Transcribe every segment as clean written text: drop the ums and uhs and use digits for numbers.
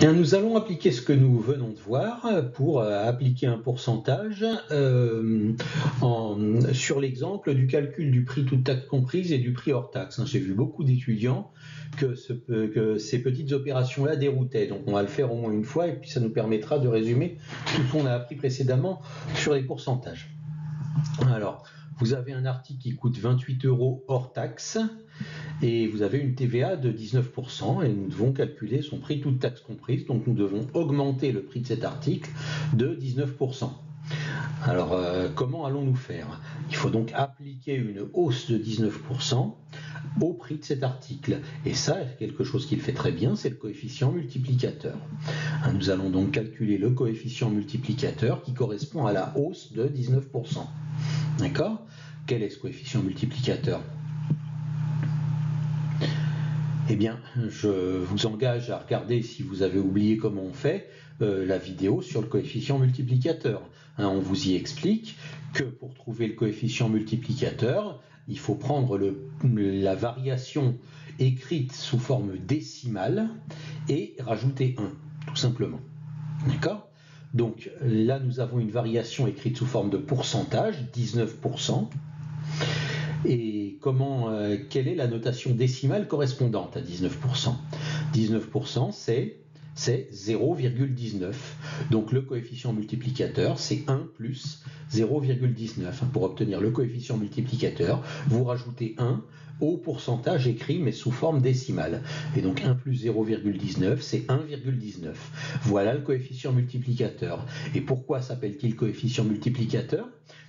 Bien, nous allons appliquer ce que nous venons de voir pour appliquer un pourcentage sur l'exemple du calcul du prix toute taxe comprise et du prix hors taxe. J'ai vu beaucoup d'étudiants que ces petites opérations-là déroutaient. Donc on va le faire au moins une fois et puis ça nous permettra de résumer tout ce qu'on a appris précédemment sur les pourcentages. Alors, vous avez un article qui coûte 28 € hors taxe et vous avez une TVA de 19% et nous devons calculer son prix toute taxe comprise. Donc nous devons augmenter le prix de cet article de 19%. Alors comment allons-nous faire? Il faut donc appliquer une hausse de 19% au prix de cet article. Et ça, quelque chose qu'il fait très bien, c'est le coefficient multiplicateur. Nous allons donc calculer le coefficient multiplicateur qui correspond à la hausse de 19%. D'accord? Quel est ce coefficient multiplicateur? Eh bien, je vous engage à regarder, si vous avez oublié comment on fait, la vidéo sur le coefficient multiplicateur. On vous y explique que pour trouver le coefficient multiplicateur, il faut prendre la variation écrite sous forme décimale et rajouter 1, tout simplement. D'accord? Donc là, nous avons une variation écrite sous forme de pourcentage, 19%. Et quelle est la notation décimale correspondante à 19%? 19%, c'est 0,19. Donc le coefficient multiplicateur, c'est 1 plus 0,19. Pour obtenir le coefficient multiplicateur, vous rajoutez 1 au pourcentage écrit, mais sous forme décimale. Et donc 1 plus 0,19, c'est 1,19. Voilà le coefficient multiplicateur. Et pourquoi s'appelle-t-il coefficient multiplicateur?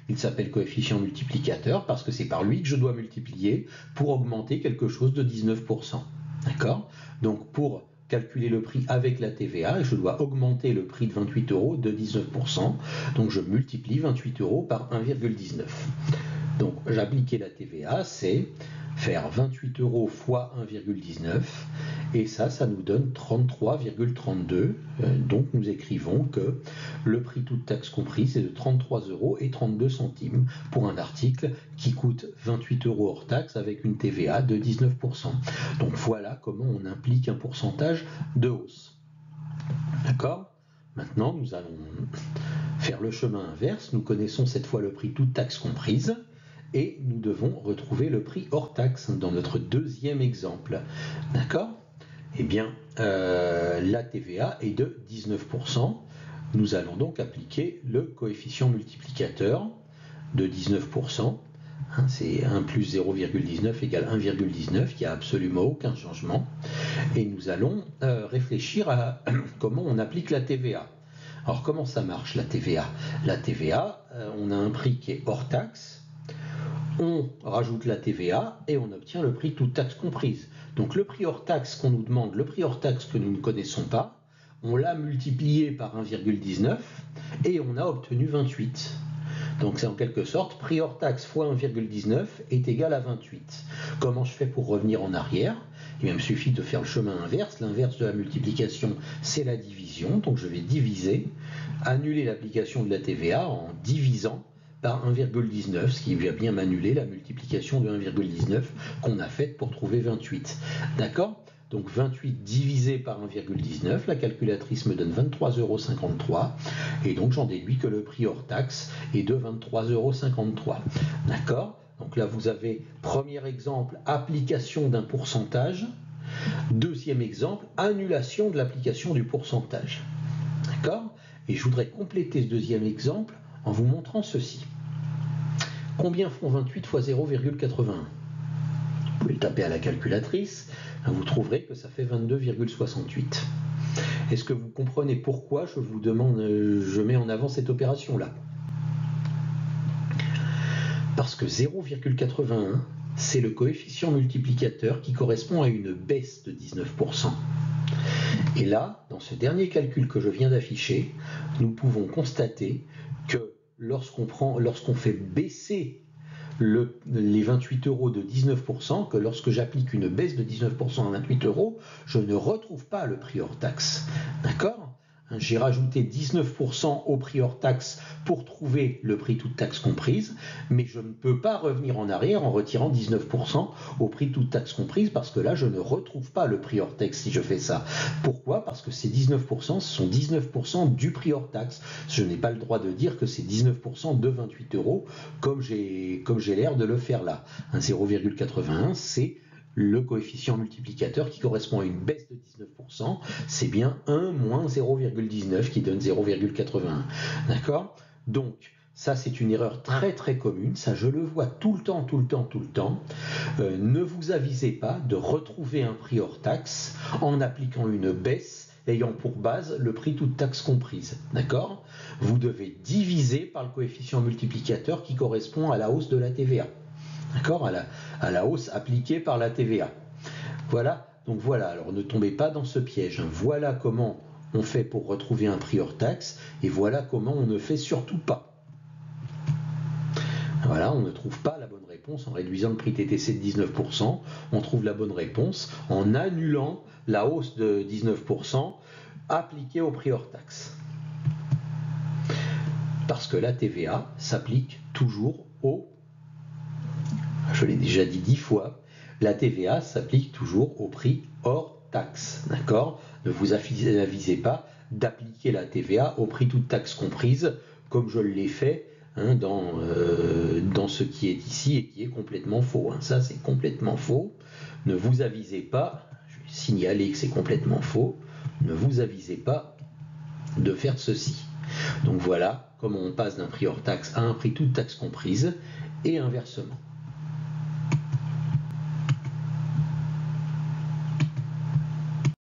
Il s'appelle coefficient multiplicateur parce que c'est par lui que je dois multiplier pour augmenter quelque chose de 19%. D'accord? Donc pour calculer le prix avec la TVA, je dois augmenter le prix de 28 € de 19%. Donc je multiplie 28 € par 1,19. Donc j'appliquais la TVA, c'est faire 28 € fois 1,19 et ça nous donne 33,32. Donc nous écrivons que le prix toute taxe comprise est de 33,32 € pour un article qui coûte 28 € hors taxe avec une TVA de 19%. Donc voilà comment on implique un pourcentage de hausse. D'accord? Maintenant nous allons faire le chemin inverse. Nous connaissons cette fois le prix toute taxe comprise. Et nous devons retrouver le prix hors taxe dans notre deuxième exemple. D'accord? Eh bien, la TVA est de 19%. Nous allons donc appliquer le coefficient multiplicateur de 19%. C'est 1 plus 0,19 égale 1,19. Il n'y a absolument aucun changement. Et nous allons réfléchir à comment on applique la TVA. Alors, comment ça marche la TVA? La TVA, on a un prix qui est hors taxe. On rajoute la TVA et on obtient le prix toute taxe comprise. Donc le prix hors taxe qu'on nous demande, le prix hors taxe que nous ne connaissons pas, on l'a multiplié par 1,19 et on a obtenu 28. Donc c'est en quelque sorte prix hors taxe fois 1,19 est égal à 28. Comment je fais pour revenir en arrière? Il me suffit de faire le chemin inverse. L'inverse de la multiplication, c'est la division. Donc je vais diviser, annuler l'application de la TVA en divisant par 1,19, ce qui va bien m'annuler la multiplication de 1,19 qu'on a faite pour trouver 28. D'accord? Donc 28 divisé par 1,19, la calculatrice me donne 23,53 € et donc j'en déduis que le prix hors taxe est de 23,53 €. D'accord? Donc là vous avez premier exemple, application d'un pourcentage. Deuxième exemple, annulation de l'application du pourcentage. D'accord? Et je voudrais compléter ce deuxième exemple en vous montrant ceci. Combien font 28 fois 0,81? Vous pouvez le taper à la calculatrice, vous trouverez que ça fait 22,68. Est-ce que vous comprenez pourquoi je mets en avant cette opération-là? Parce que 0,81, c'est le coefficient multiplicateur qui correspond à une baisse de 19%. Et là, dans ce dernier calcul que je viens d'afficher, nous pouvons constater que lorsqu'on fait baisser les 28 € de 19%, que lorsque j'applique une baisse de 19% à 28 €, je ne retrouve pas le prix hors taxe. D'accord? j'ai rajouté 19% au prix hors taxe pour trouver le prix toute taxe comprise, mais je ne peux pas revenir en arrière en retirant 19% au prix toute taxe comprise, parce que là, je ne retrouve pas le prix hors taxe si je fais ça. Pourquoi? Parce que ces 19%, ce sont 19% du prix hors taxe. Je n'ai pas le droit de dire que c'est 19% de 28 € comme j'ai l'air de le faire là. Un 0,81, c'est le coefficient multiplicateur qui correspond à une baisse de 19%, c'est bien 1 moins 0,19 qui donne 0,81. D'accord? Donc, ça, c'est une erreur très très commune, ça je le vois tout le temps. Ne vous avisez pas de retrouver un prix hors taxe en appliquant une baisse ayant pour base le prix toute taxe comprise. D'accord? Vous devez diviser par le coefficient multiplicateur qui correspond à la hausse de la TVA. D'accord, à la hausse appliquée par la TVA. Voilà, donc voilà, alors ne tombez pas dans ce piège. Voilà comment on fait pour retrouver un prix hors taxe, et voilà comment on ne fait surtout pas. Voilà, on ne trouve pas la bonne réponse en réduisant le prix TTC de 19%, on trouve la bonne réponse en annulant la hausse de 19% appliquée au prix hors taxe. Parce que la TVA s'applique toujours au... Je l'ai déjà dit 10 fois, la TVA s'applique toujours au prix hors taxe. D'accord? Ne vous avisez pas d'appliquer la TVA au prix toute taxe comprise, comme je l'ai fait dans ce qui est ici et qui est complètement faux. Ça, c'est complètement faux. Ne vous avisez pas, je vais signaler que c'est complètement faux, ne vous avisez pas de faire ceci. Donc voilà comment on passe d'un prix hors taxe à un prix toute taxe comprise et inversement.